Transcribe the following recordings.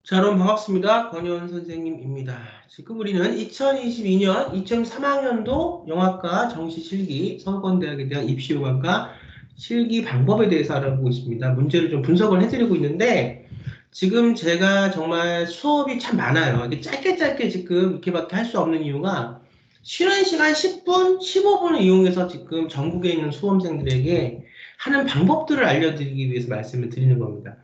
자, 여러분 반갑습니다. 권현 선생님입니다. 지금 우리는 2022년 2003학년도 영화과 정시 실기 서울권대학에 대한 입시 요강과 실기 방법에 대해서 알아보고 있습니다. 문제를 좀 분석을 해드리고 있는데 지금 제가 정말 수업이 참 많아요. 이게 짧게 지금 이렇게밖에 할 수 없는 이유가 쉬는 시간 10분, 15분을 이용해서 지금 전국에 있는 수험생들에게 하는 방법들을 알려드리기 위해서 말씀을 드리는 겁니다.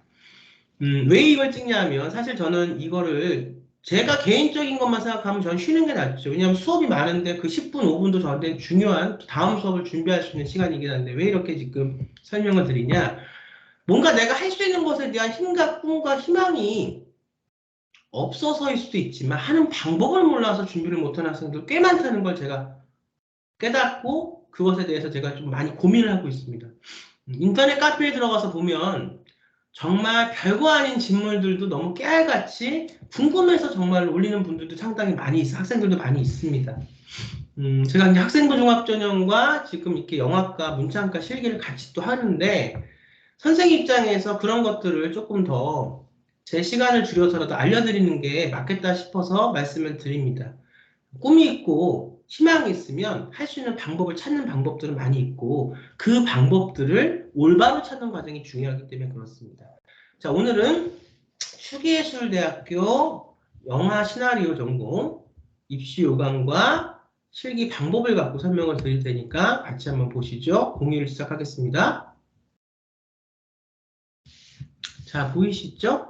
왜 이걸 찍냐 하면 사실 저는 이거를 제가 개인적인 것만 생각하면 저는 쉬는 게 낫죠. 왜냐하면 수업이 많은데 그 10분, 5분도 저한테 중요한 다음 수업을 준비할 수 있는 시간이긴 한데 왜 이렇게 지금 설명을 드리냐. 뭔가 내가 할 수 있는 것에 대한 힘과 꿈과 희망이 없어서일 수도 있지만 하는 방법을 몰라서 준비를 못하는 학생들 꽤 많다는 걸 제가 깨닫고 그것에 대해서 제가 좀 많이 고민을 하고 있습니다. 인터넷 카페에 들어가서 보면 정말 별거 아닌 질문들도 너무 깨알같이 궁금해서 정말 올리는 분들도 상당히 많이 있어 학생들도 많이 있습니다. 제가 이제 학생부 종합전형과 지금 이렇게 영어과 문창과 실기를 같이 또 하는데 선생님 입장에서 그런 것들을 조금 더 제 시간을 줄여서라도 알려드리는 게 맞겠다 싶어서 말씀을 드립니다. 꿈이 있고 희망이 있으면 할 수 있는 방법을 찾는 방법들은 많이 있고 그 방법들을 올바로 찾는 과정이 중요하기 때문에 그렇습니다. 자, 오늘은 추기예술대학교 영화 시나리오 전공 입시 요강과 실기 방법을 갖고 설명을 드릴 테니까 같이 한번 보시죠. 공유를 시작하겠습니다. 자, 보이시죠?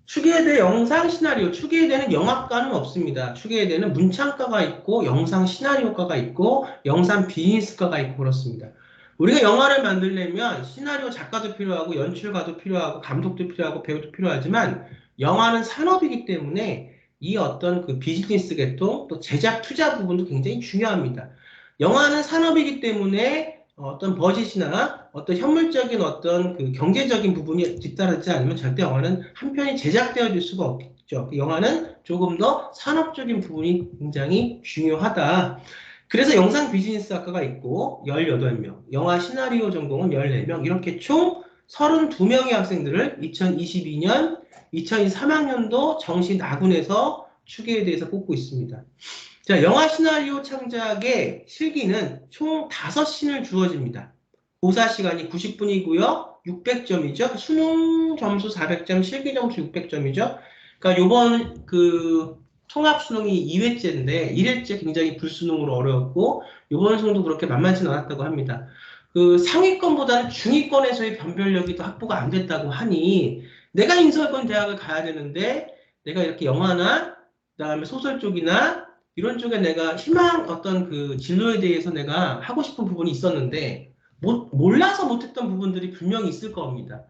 추계대 영상 시나리오, 추계대는 영화과는 없습니다. 추계대는 문창과가 있고 영상 시나리오과가 있고 영상 비즈니스과가 있고 그렇습니다. 우리가 영화를 만들려면 시나리오 작가도 필요하고 연출가도 필요하고 감독도 필요하고 배우도 필요하지만 영화는 산업이기 때문에 이 어떤 그 비즈니스 계통 또 제작 투자 부분도 굉장히 중요합니다. 영화는 산업이기 때문에 어떤 버짓이나 어떤 현물적인 어떤 그 경제적인 부분이 뒤따르지 않으면 절대 영화는 한 편이 제작되어질 수가 없겠죠. 그 영화는 조금 더 산업적인 부분이 굉장히 중요하다. 그래서 영상 비즈니스 학과가 있고 18명, 영화 시나리오 전공은 14명, 이렇게 총 32명의 학생들을 2022년, 2023학년도 정시 나군에서 추계에 대해서 뽑고 있습니다. 자, 영화 시나리오 창작의 실기는 총 5신을 주어집니다. 고사 시간이 90분이고요. 600점이죠. 수능 점수 400점, 실기 점수 600점이죠. 그러니까 요번 그 통합 수능이 2회째인데 1회째 굉장히 불수능으로 어려웠고 요번 수능도 그렇게 만만치 않았다고 합니다. 그 상위권보다는 중위권에서의 변별력이 더 확보가 안 됐다고 하니 내가 인서울권 대학을 가야 되는데 내가 이렇게 영화나 그다음에 소설 쪽이나 이런 쪽에 내가 희망 어떤 그 진로에 대해서 내가 하고 싶은 부분이 있었는데 몰라서 못했던 부분들이 분명히 있을 겁니다.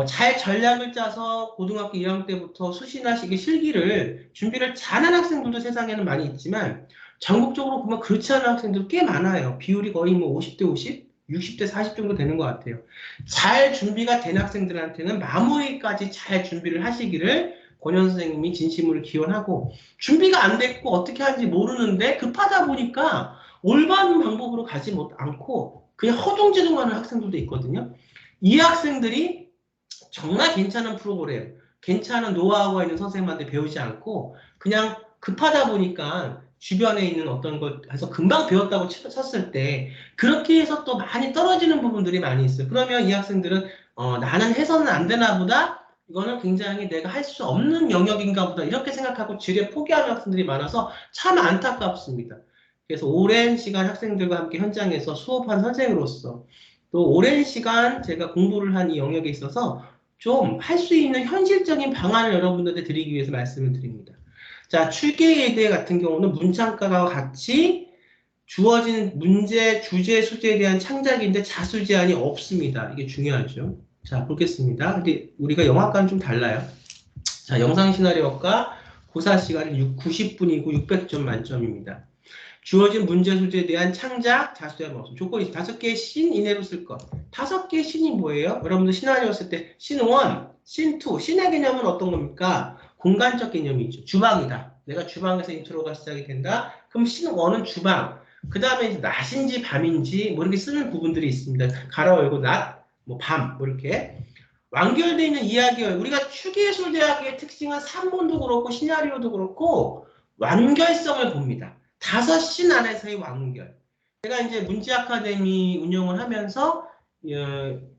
잘 전략을 짜서 고등학교 2학년 때부터 수시나 시기 실기를 준비를 잘하는 학생들도 세상에는 많이 있지만 전국적으로 보면 그렇지 않은 학생들 꽤 많아요. 비율이 거의 뭐 50대 50, 60대 40 정도 되는 것 같아요. 잘 준비가 된 학생들한테는 마무리까지 잘 준비를 하시기를 권현 선생님이 진심으로 기원하고 준비가 안 됐고 어떻게 하는지 모르는데 급하다 보니까 올바른 방법으로 가지 않고 그냥 허둥지둥하는 학생들도 있거든요. 이 학생들이 정말 괜찮은 프로그램, 괜찮은 노하우가 있는 선생님한테 배우지 않고 그냥 급하다 보니까 주변에 있는 어떤 걸 해서 금방 배웠다고 쳤을 때 그렇게 해서 또 많이 떨어지는 부분들이 많이 있어요. 그러면 이 학생들은 나는 해서는 안 되나 보다. 이거는 굉장히 내가 할 수 없는 영역인가 보다. 이렇게 생각하고 지레 포기하는 학생들이 많아서 참 안타깝습니다. 그래서 오랜 시간 학생들과 함께 현장에서 수업한 선생으로서 또 오랜 시간 제가 공부를 한 이 영역에 있어서 좀 할 수 있는 현실적인 방안을 여러분들한테 드리기 위해서 말씀을 드립니다. 자, 출계예대 같은 경우는 문창과와 같이 주어진 문제, 주제, 소재에 대한 창작인데 자수 제한이 없습니다. 이게 중요하죠. 자, 보겠습니다. 근데 우리가 영화과는 좀 달라요. 자, 영상 시나리오과 고사 시간은 90분이고 600점 만점입니다. 주어진 문제 소재에 대한 창작, 자수제한 없음. 조건이 5개의 씬 이내로 쓸 것. 5개의 씬이 뭐예요? 여러분들 시나리오 쓸 때 씬 1, 씬 2. 씬의 개념은 어떤 겁니까? 공간적 개념이죠. 주방이다. 내가 주방에서 인트로가 시작이 된다. 그럼 씬 1은 주방. 그 다음에 낮인지 밤인지 뭐 이렇게 쓰는 부분들이 있습니다. 가로 열고 낮, 뭐 밤, 뭐 이렇게. 완결되어 있는 이야기예요. 우리가 추기예술대학의 특징은 산문도 그렇고 시나리오도 그렇고 완결성을 봅니다. 5신 안에서의 완결. 제가 이제 문지 아카데미 운영을 하면서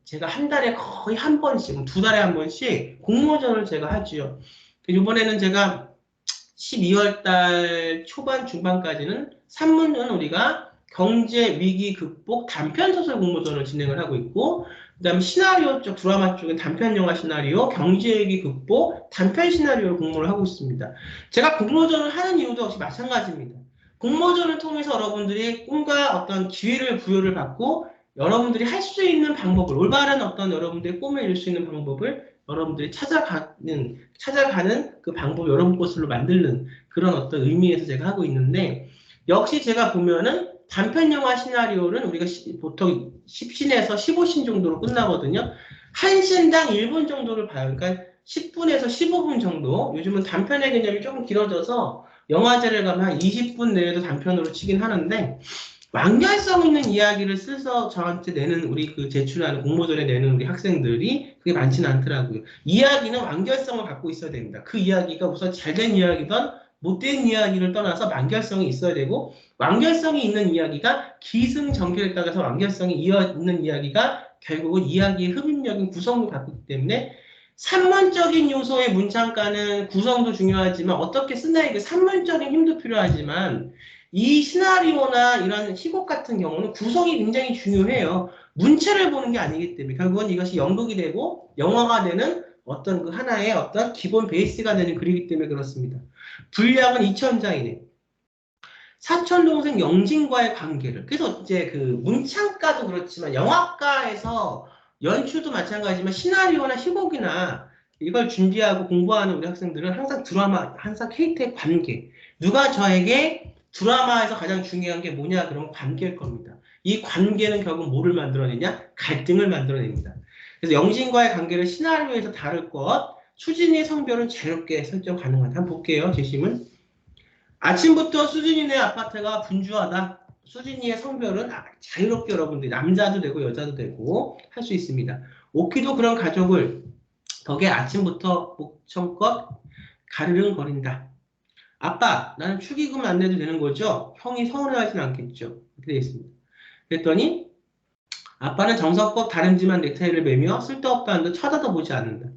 제가 한 달에 거의 한 번씩, 2달에 한 번씩 공모전을 제가 하지요. 이번에는 제가 12월 달 초반 중반까지는 산문은 우리가 경제 위기 극복 단편 소설 공모전을 진행을 하고 있고, 그다음에 시나리오 쪽 드라마 쪽은 단편 영화 시나리오, 경제 위기 극복 단편 시나리오를 공모를 하고 있습니다. 제가 공모전을 하는 이유도 역시 마찬가지입니다. 공모전을 통해서 여러분들이 꿈과 어떤 기회를 부여를 받고 여러분들이 할 수 있는 방법을, 올바른 어떤 여러분들의 꿈을 이룰 수 있는 방법을 여러분들이 찾아가는 그 방법 여러분 것으로 만드는 그런 어떤 의미에서 제가 하고 있는데, 역시 제가 보면은 단편 영화 시나리오는 우리가 보통 10신에서 15신 정도로 끝나거든요. 한 신당 1분 정도를 봐요. 그러니까 10분에서 15분 정도. 요즘은 단편의 개념이 조금 길어져서 영화제를 가면 한 20분 내에도 단편으로 치긴 하는데, 완결성 있는 이야기를 써서 저한테 내는 우리 그 제출하는 공모전에 내는 우리 학생들이 그게 많지는 않더라고요. 이야기는 완결성을 갖고 있어야 됩니다. 그 이야기가 우선 잘된 이야기든 못된 이야기를 떠나서 완결성이 있어야 되고, 완결성이 있는 이야기가 기승전결에 따라서 완결성이 이어 있는 이야기가 결국은 이야기의 흡입력인 구성을 갖고 있기 때문에, 산문적인 요소의 문창가는 구성도 중요하지만 어떻게 쓰나의 그 산문적인 힘도 필요하지만, 이 시나리오나 이런 희곡 같은 경우는 구성이 굉장히 중요해요. 문체를 보는 게 아니기 때문에 결국은 이것이 연극이 되고 영화가 되는 어떤 그 하나의 어떤 기본 베이스가 되는 글이기 때문에 그렇습니다. 분량은 2000장이네. 사촌동생 영진과의 관계를. 그래서 이제 그 문창가도 그렇지만 영화과에서 연출도 마찬가지지만 시나리오나 희곡이나 이걸 준비하고 공부하는 우리 학생들은 항상 드라마, 항상 캐릭터의 관계. 누가 저에게 드라마에서 가장 중요한 게 뭐냐? 그런 관계일 겁니다. 이 관계는 결국 뭐를 만들어내냐? 갈등을 만들어냅니다. 그래서 영진과의 관계를 시나리오에서 다룰 것, 수진이의 성별은 자유롭게 설정 가능하다. 한번 볼게요. 제시문. 아침부터 수진이네 아파트가 분주하다. 수진이의 성별은 자유롭게 여러분들이 남자도 되고 여자도 되고 할 수 있습니다. 오키도 그런 가족을 덕에 아침부터 목청껏 가르릉거린다. 아빠, 나는 축의금 안 내도 되는 거죠? 형이 서운해하진 않겠죠? 이렇게 되어 있습니다. 그랬더니 아빠는 정성껏 다림질만 넥타이를 매며 쓸데없다는 듯 쳐다도 보지 않는다.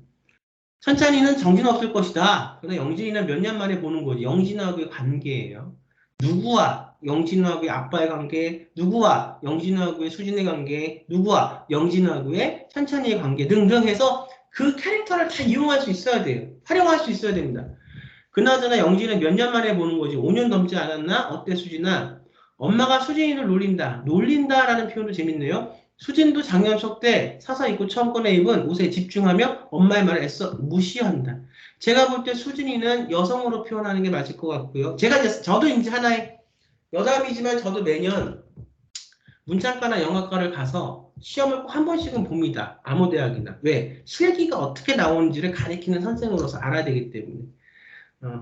천찬이는 정신없을 것이다. 그러나 영진이는 몇 년 만에 보는 거지. 영진하고의 관계예요. 누구와 영진하고의 아빠의 관계, 누구와 영진하고의 수진의 관계, 누구와 영진하고의 천찬이의 관계 등등 해서 그 캐릭터를 다 이용할 수 있어야 돼요. 활용할 수 있어야 됩니다. 그나저나 영진은 몇 년 만에 보는 거지. 5년 넘지 않았나? 어때 수진아? 엄마가 수진이를 놀린다. 놀린다라는 표현도 재밌네요. 수진도 작년 초 때 사서 입고 처음 꺼내 입은 옷에 집중하며 엄마의 말을 애써 무시한다. 제가 볼 때 수진이는 여성으로 표현하는 게 맞을 것 같고요. 저도 이제 하나의 여담이지만 저도 매년 문창과나 영화과를 가서 시험을 꼭 한 번씩은 봅니다. 아무 대학이나. 왜? 실기가 어떻게 나오는지를 가리키는 선생으로서 알아야 되기 때문에.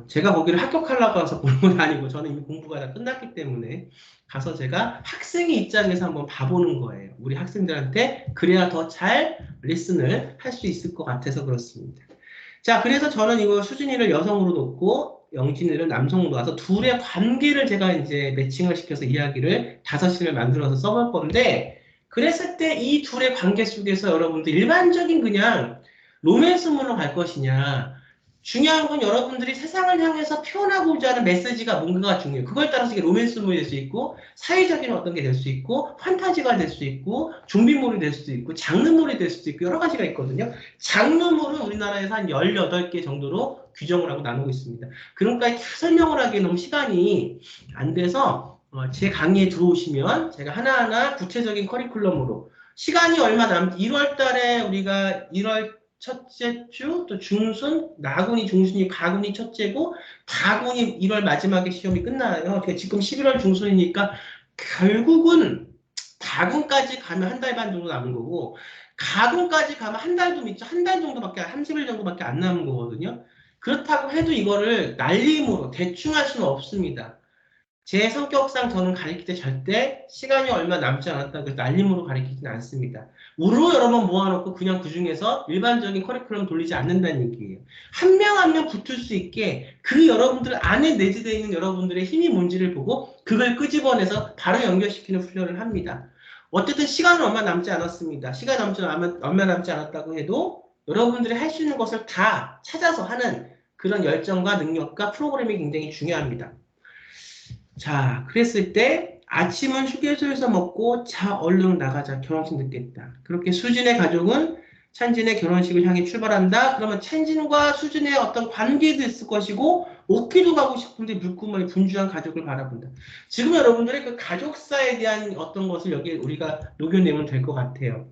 제가 거기를 합격하려고 해서 보는 건 아니고 저는 이미 공부가 다 끝났기 때문에 가서 제가 학생의 입장에서 한번 봐보는 거예요. 우리 학생들한테 그래야 더 잘 리슨을 할 수 있을 것 같아서 그렇습니다. 자, 그래서 저는 이거 수진이를 여성으로 놓고 영진이를 남성으로 놔서 둘의 관계를 제가 이제 매칭을 시켜서 이야기를 5신을 만들어서 써볼 건데, 그랬을 때 이 둘의 관계 속에서 여러분들 일반적인 그냥 로맨스물로 갈 것이냐, 중요한 건 여러분들이 세상을 향해서 표현하고자 하는 메시지가 뭔가가 중요해요. 그걸 따라서 이게 로맨스물이 될 수 있고, 사회적인 어떤 게 될 수 있고, 판타지가 될 수 있고, 좀비물이 될 수도 있고, 장르물이 될 수도 있고, 여러 가지가 있거든요. 장르물은 우리나라에서 한 18개 정도로 규정을 하고 나누고 있습니다. 그런까지 다 설명을 하기에 너무 시간이 안 돼서, 제 강의에 들어오시면 제가 하나하나 구체적인 커리큘럼으로, 시간이 얼마 1월 달에 우리가 1월 첫째 주, 또 중순, 나군이 중순이 가군이 첫째고, 가군이 1월 마지막에 시험이 끝나요. 그러니까 지금 11월 중순이니까 결국은 가군까지 가면 한 달 반 정도 남은 거고, 가군까지 가면 한 달도 밑죠. 한 달 정도밖에, 30일 정도밖에 안 남은 거거든요. 그렇다고 해도 이거를 날림으로 대충 할 수는 없습니다. 제 성격상 저는 가르칠 때 절대 시간이 얼마 남지 않았다고 해서 날림으로 가르치지는 않습니다. 우르르 여러 번 모아놓고 그냥 그 중에서 일반적인 커리큘럼 돌리지 않는다는 얘기예요. 한 명 한 명 붙을 수 있게 그 여러분들 안에 내재되어 있는 여러분들의 힘이 뭔지를 보고 그걸 끄집어내서 바로 연결시키는 훈련을 합니다. 어쨌든 시간은 얼마 남지 않았습니다. 얼마 남지 않았다고 해도 여러분들이 할 수 있는 것을 다 찾아서 하는 그런 열정과 능력과 프로그램이 굉장히 중요합니다. 자, 그랬을 때 아침은 휴게소에서 먹고 자 얼른 나가자. 결혼식 늦겠다. 그렇게 수진의 가족은 찬진의 결혼식을 향해 출발한다. 그러면 찬진과 수진의 어떤 관계도 있을 것이고 오키도 가고 싶은데 물구멍이 분주한 가족을 바라본다. 지금 여러분들의 그 가족사에 대한 어떤 것을 여기 우리가 녹여내면 될 것 같아요.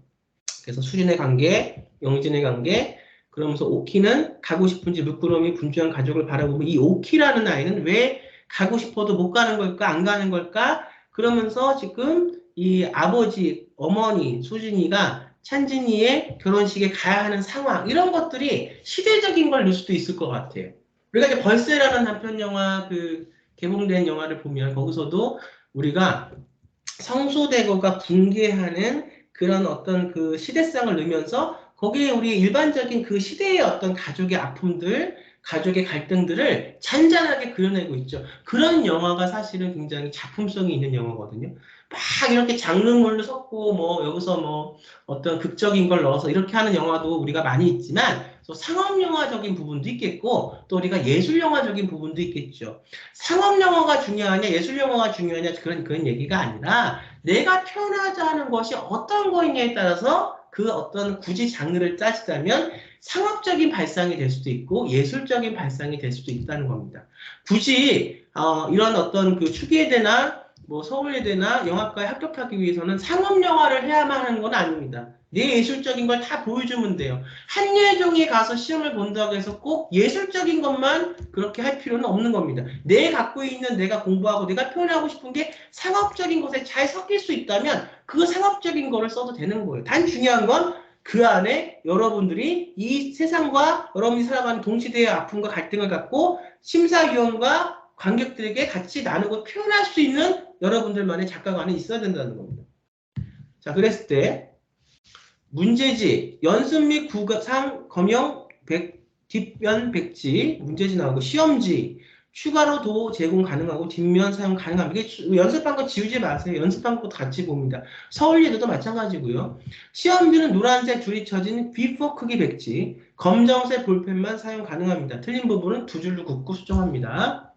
그래서 수진의 관계, 영진의 관계, 그러면서 오키는 가고 싶은지 물구름이 분주한 가족을 바라보면 이 오키라는 아이는 왜 가고 싶어도 못 가는 걸까? 안 가는 걸까? 그러면서 지금 이 아버지, 어머니, 수진이가 찬진이의 결혼식에 가야 하는 상황 이런 것들이 시대적인 걸 넣을 수도 있을 것 같아요. 우리가 이제 벌새라는 단편 영화 개봉된 영화를 보면 거기서도 우리가 성소대거가 붕괴하는 그런 어떤 그 시대상을 넣으면서 거기에 우리 일반적인 그 시대의 어떤 가족의 아픔들, 가족의 갈등들을 잔잔하게 그려내고 있죠. 그런 영화가 사실은 굉장히 작품성이 있는 영화거든요. 막 이렇게 장르물로 섞고 뭐 여기서 뭐 어떤 극적인 걸 넣어서 이렇게 하는 영화도 우리가 많이 있지만 또 상업영화적인 부분도 있겠고 또 우리가 예술영화적인 부분도 있겠죠. 상업영화가 중요하냐 예술영화가 중요하냐 그런 얘기가 아니라 내가 표현하자 하는 것이 어떤 거냐에 따라서 그 어떤 굳이 장르를 따지자면 상업적인 발상이 될 수도 있고 예술적인 발상이 될 수도 있다는 겁니다. 굳이 이런 어떤 그 추기예대나 뭐 서울예대나 영화과에 합격하기 위해서는 상업영화를 해야만 하는 건 아닙니다. 내 예술적인 걸 다 보여주면 돼요. 한예종에 가서 시험을 본다고 해서 꼭 예술적인 것만 그렇게 할 필요는 없는 겁니다. 내 갖고 있는 내가 공부하고 내가 표현하고 싶은 게 상업적인 것에 잘 섞일 수 있다면 그 상업적인 거를 써도 되는 거예요. 단 중요한 건 그 안에 여러분들이 이 세상과 여러분이 살아가는 동시대의 아픔과 갈등을 갖고 심사위원과 관객들에게 같이 나누고 표현할 수 있는 여러분들만의 작가가 안에 있어야 된다는 겁니다. 자, 그랬을 때 문제지, 연습 및 구상, 검형, 뒷면 백지, 문제지 나오고 시험지, 추가로 도 제공 가능하고 뒷면 사용 가능합니다. 이게 연습한 거 지우지 마세요. 연습한 거 같이 봅니다. 서울예대도 마찬가지고요. 시험지는 노란색 줄이 쳐진 B4 크기 백지, 검정색 볼펜만 사용 가능합니다. 틀린 부분은 두 줄로 긋고 수정합니다.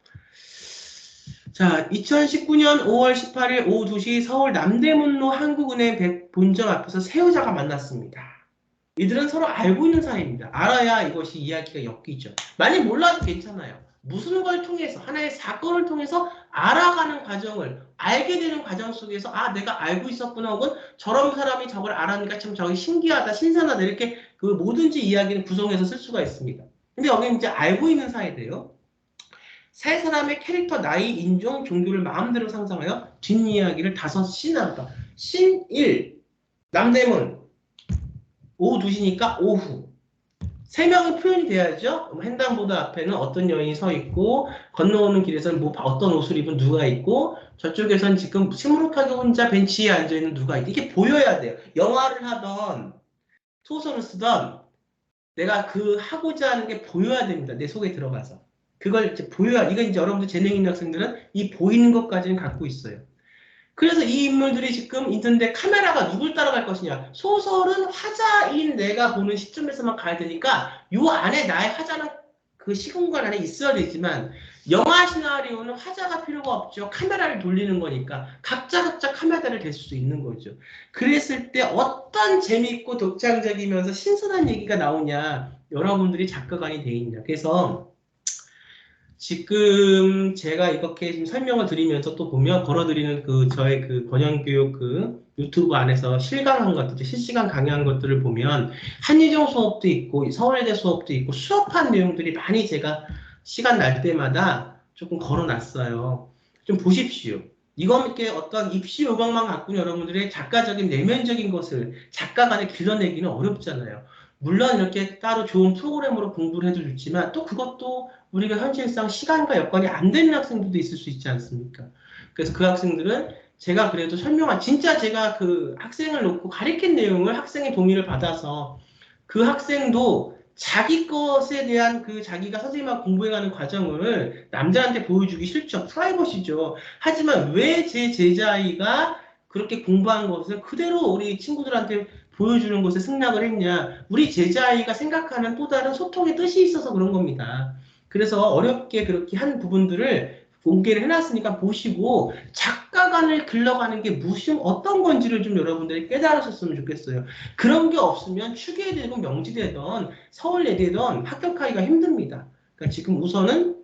자, 2019년 5월 18일 오후 2시 서울 남대문로 한국은행 본점 앞에서 세 여자가 만났습니다. 이들은 서로 알고 있는 사이입니다. 알아야 이것이 이야기가 엮이죠. 만약 몰라도 괜찮아요. 무슨 걸 통해서 하나의 사건을 통해서 알아가는 과정을 알게 되는 과정 속에서 아 내가 알고 있었구나 혹은 저런 사람이 저걸 알았으니까 참 저기 신기하다 신선하다 이렇게 그 뭐든지 이야기는 구성해서 쓸 수가 있습니다. 근데 여기는 이제 알고 있는 사이인데요. 세 사람의 캐릭터, 나이, 인종, 종교를 마음대로 상상하여 뒷이야기를 5신 나눴다. 신 1, 남대문, 오후 2시니까 오후. 3명이 표현이 돼야죠. 횡단보도 앞에는 어떤 여인이 서 있고 건너오는 길에서는 뭐 어떤 옷을 입은 누가 있고 저쪽에서는 지금 시무룩하게 혼자 벤치에 앉아있는 누가 있고 이게 보여야 돼요. 영화를 하던 소설을 쓰던 내가 그 하고자 하는 게 보여야 됩니다. 내 속에 들어가서. 그걸 이제 보여야, 이건 이제 여러분들 재능 있는 학생들은 이 보이는 것까지는 갖고 있어요. 그래서 이 인물들이 지금 있는데 카메라가 누굴 따라갈 것이냐. 소설은 화자인 내가 보는 시점에서만 가야 되니까 요 안에 나의 화자는 그 시공간 안에 있어야 되지만 영화 시나리오는 화자가 필요가 없죠. 카메라를 돌리는 거니까 각자 카메라를 댈 수 있는 거죠. 그랬을 때 어떤 재미있고 독창적이면서 신선한 얘기가 나오냐. 여러분들이 작가관이 돼 있냐. 그래서 지금 제가 이렇게 지금 설명을 드리면서 또 보면 걸어드리는 그 저의 그 번영교육 그 유튜브 안에서 실강한 것들, 실시간 강의한 것들을 보면 한예종 수업도 있고 서울예대 수업도 있고 수업한 내용들이 많이 제가 시간 날 때마다 조금 걸어놨어요. 좀 보십시오. 이렇게 어떤 입시 요강만 갖고 여러분들의 작가적인 내면적인 것을 작가 간에 길러내기는 어렵잖아요. 물론 이렇게 따로 좋은 프로그램으로 공부를 해도 좋지만 또 그것도 우리가 현실상 시간과 여건이 안 되는 학생들도 있을 수 있지 않습니까? 그래서 그 학생들은 제가 그래도 진짜 제가 그 학생을 놓고 가르친 내용을 학생의 동의를 받아서 그 학생도 자기 것에 대한 그 자기가 선생님하고 공부해가는 과정을 남자한테 보여주기 싫죠. 프라이버시죠. 하지만 왜 제 제자아이가 그렇게 공부한 것을 그대로 우리 친구들한테 보여주는 것에 승낙을 했냐. 우리 제자아이가 생각하는 또 다른 소통의 뜻이 있어서 그런 겁니다. 그래서 어렵게 그렇게 한 부분들을 공개를 해놨으니까 보시고 작가간을 글러가는 게 무슨 어떤 건지를 좀 여러분들이 깨달으셨으면 좋겠어요. 그런 게 없으면 추계되든 명지되든 서울예대든 합격하기가 힘듭니다. 그러니까 지금 우선은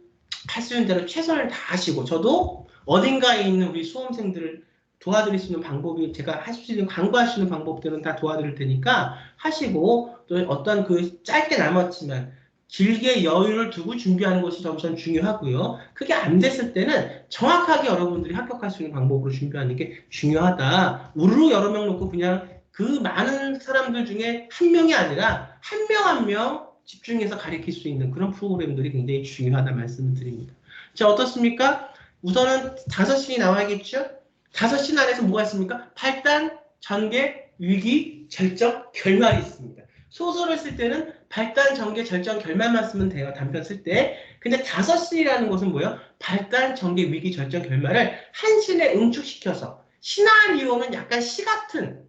할 수 있는 대로 최선을 다하시고 저도 어딘가에 있는 우리 수험생들을 도와드릴 수 있는 방법이 제가 하실 수 있는 광고할 수 있는 방법들은 다 도와드릴 테니까 하시고 또 어떤 그 짧게 남았지만 길게 여유를 두고 준비하는 것이 우선 중요하고요. 그게 안 됐을 때는 정확하게 여러분들이 합격할 수 있는 방법으로 준비하는 게 중요하다. 우르르 여러 명 놓고 그냥 그 많은 사람들 중에 한 명이 아니라 한 명 한 명 집중해서 가르칠 수 있는 그런 프로그램들이 굉장히 중요하다 말씀을 드립니다. 자, 어떻습니까? 우선은 5신이 나와야겠죠? 5신 안에서 뭐가 있습니까? 발단, 전개, 위기, 절정, 결말이 있습니다. 소설을 쓸 때는 발단, 전개, 절정, 결말만 쓰면 돼요. 단편 쓸 때. 근데 5신이라는 것은 뭐예요? 발단, 전개, 위기, 절정, 결말을 한 신에 응축시켜서 시나리오는 약간 시 같은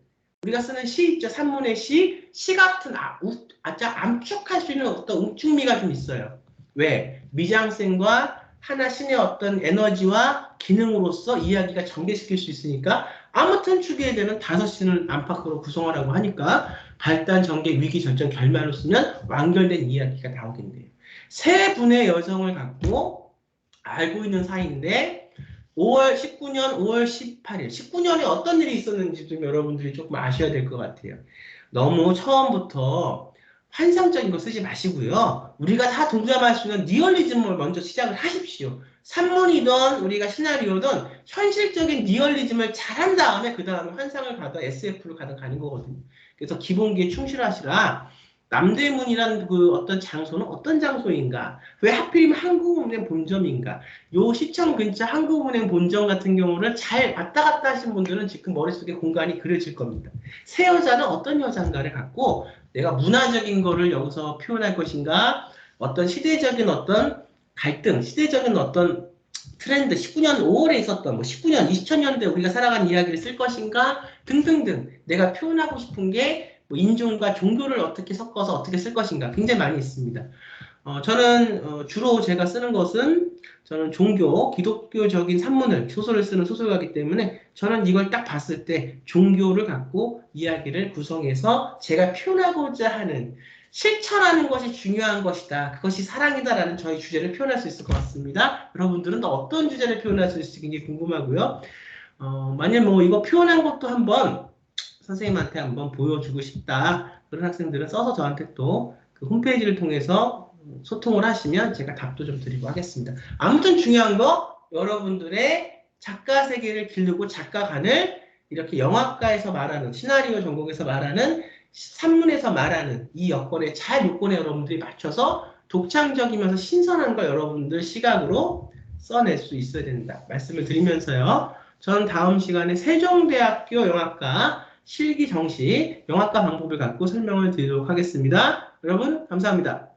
우리가 쓰는 시 있죠. 산문의 시 같은 암축할 수 있는 어떤 응축미가 좀 있어요. 왜? 미장센과 하나 신의 어떤 에너지와 기능으로서 이야기가 전개시킬 수 있으니까 아무튼 추계에 되는 5신을 안팎으로 구성하라고 하니까 발단, 전개, 위기, 절정, 결말로 쓰면 완결된 이야기가 나오겠네요. 세 분의 여성을 갖고 알고 있는 사이인데 19년 5월 18일 19년에 어떤 일이 있었는지 좀 여러분들이 조금 아셔야 될 것 같아요. 너무 처음부터 환상적인 거 쓰지 마시고요. 우리가 다 동감할 수 있는 리얼리즘을 먼저 시작을 하십시오. 산문이든 우리가 시나리오든 현실적인 리얼리즘을 잘한 다음에 그 다음에 환상을 가든 SF를 가든 가는 거거든요. 그래서 기본기에 충실하시라. 남대문이라는 그 어떤 장소는 어떤 장소인가? 왜 하필이면 한국은행 본점인가? 요 시청 근처 한국은행 본점 같은 경우를 잘 왔다 갔다 하신 분들은 지금 머릿속에 공간이 그려질 겁니다. 새 여자는 어떤 여잔가를 갖고 내가 문화적인 거를 여기서 표현할 것인가? 어떤 시대적인 어떤 갈등, 시대적인 어떤 트렌드, 19년 5월에 있었던 19년, 2000년대 우리가 살아간 이야기를 쓸 것인가? 등등등. 내가 표현하고 싶은 게 인종과 종교를 어떻게 섞어서 어떻게 쓸 것인가? 굉장히 많이 있습니다. 저는 주로 제가 쓰는 것은 저는 종교, 기독교적인 산문을, 소설을 쓰는 소설가이기 때문에 저는 이걸 딱 봤을 때 종교를 갖고 이야기를 구성해서 제가 표현하고자 하는 실천하는 것이 중요한 것이다. 그것이 사랑이다라는 저희 주제를 표현할 수 있을 것 같습니다. 여러분들은 또 어떤 주제를 표현할 수 있을지 굉장히 궁금하고요. 만약 이거 표현한 것도 한번 선생님한테 한번 보여주고 싶다. 그런 학생들은 써서 저한테 또 그 홈페이지를 통해서 소통을 하시면 제가 답도 좀 드리고 하겠습니다. 아무튼 중요한 거 여러분들의 작가 세계를 기르고 작가간을 이렇게 영화과에서 말하는 시나리오 전공에서 말하는 산문에서 말하는 이 여건에 요건에 여러분들이 맞춰서 독창적이면서 신선한 걸 여러분들 시각으로 써낼 수 있어야 된다. 말씀을 드리면서요. 저는 다음 시간에 세종대학교 영화과 실기 정시 영화과 방법을 갖고 설명을 드리도록 하겠습니다. 여러분 감사합니다.